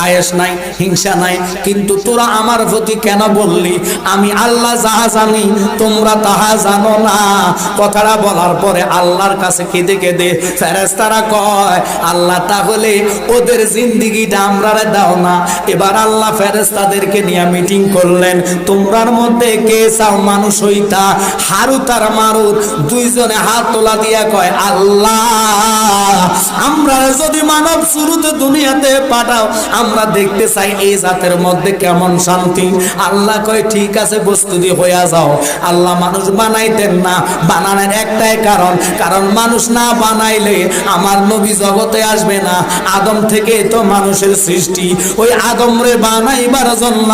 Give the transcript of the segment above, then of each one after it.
আয়েশ নাই, হিংসা নাই, কিন্তু তোরা আমার প্রতি কেন বললি? আমি আল্লাহ যাহা জানি তোমরা তাহা জানো না। কথাটা বলার পরে আল্লাহর কাছে কেঁদে কেঁদে ফেরেশতারা কয়, আল্লাহ তাহলে ওদের জিন্দেগিটা আমরারে দাও না। এবার আল্লাহ ফেরেশতাদেরকে নিয়ে মিটিং করলেন, তোমরার মধ্যে কে চাও মানুষ হইতা? হারুত আর মারুত দুইজনে হাত তোলা দিয়া কয়, আল্লাহ আমরা যদি মানব শুরুতে দুনিয়াতে পাঠাও, আমরা দেখতে চাই এই জাতের মধ্যে কেমন শান্তি। আল্লাহ কয় ঠিক আছে, প্রস্তুতি হইয়া যাও। আল্লাহ মানুষ বানাইতেন না, বানানোর একটাই কারণ, কারণ মানুষ না বানাইলে আমার নবী জগতে আসবে না। আদম থেকে তো মানুষের সৃষ্টি, ওই আদমরে বানাইবার জন্য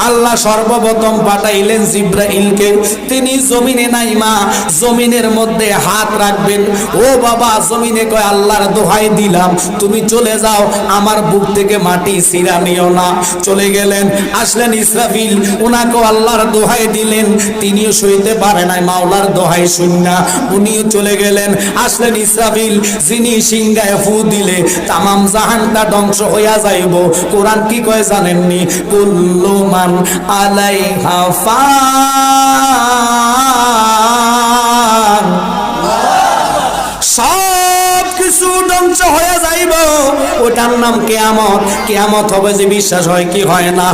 আল্লাহ সর্বপ্রথম পাঠাইলেন জিব্রাইলকে। তিনি জমিনে নাইমা জমিনের মধ্যে হাত রাখবেন। ও বাবা, জমিনে কয় আল্লাহর দোহাই দিলাম তুমি চলে যাও, আমার বুক থেকে মাটি ছিঁড়া নিও না। চলে গেলেন, আসলেন ইসরাফিল, উনাকে আল্লাহর দোহাই দিলেন, তিনিও সইতে পারে নাই মাওলার দোহাই শুননা, উনিও চলে গেলেন। আসলেন ইসরাফিল, যিনি সিংহায় ফু দিলে তামাম জাহানটা ধ্বংস হইয়া যাইব। কোরআন কি কয় জানেননি? কুল্লু মান আলাইহা ফান, সব কিছু ধ্বংস হয়ে যাইব, ওটার নাম কিয়ামত। কিয়ামত হবে যে বিশ্বাস হয় কি হয় না?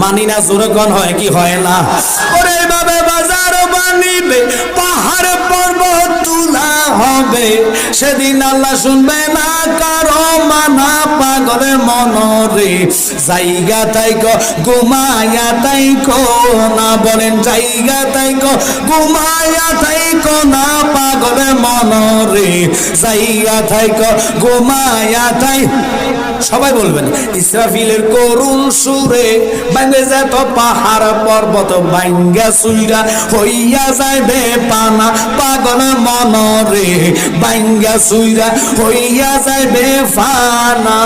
মানি না, জোরগণ হয় কি হয় না? ওরে বাবে বাজার বানিবে, পাহাড় পর্বত তুলা হবে, সেদিন আল্লাহ শুনবে না কারো মানা। পাগলে মনরে জায়গা তাইকো ঘুমায়া তাইকো না, বলেন জায়গা তাইকো ঘুমায়া তাইকো না। পাগলে মনরে জায়গা তাইকো ঘুমায়া তাই, সবাই বলবেন। ইসরাফিলের করুণ সুরে ভাঙ্গে যেত পাহাড় পর্বত, ভাঙ্গা সুইরা হইয়া যাইবে পানা। পাগল মনরে ভাঙ্গা সুইরা হইয়া যাইবে ফানা।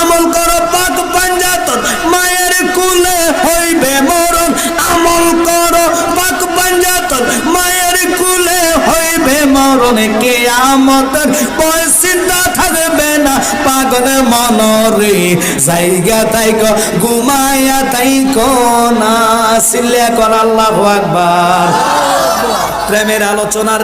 আমল করো পাক পাঞ্জাতন, মায়ের কুলে হইবে মরণ। আমল করো পাক পাঞ্জাতন, মায়ের কুলে হইবে মরণ। কিয়ামতের ভয় চিন্তা থাকবে না। পাগল মনরে জায়গা তাইকো ঘুমায়া তাইকো না। সিল্লা কর আল্লাহু আকবার। প্রেমের আলোচনার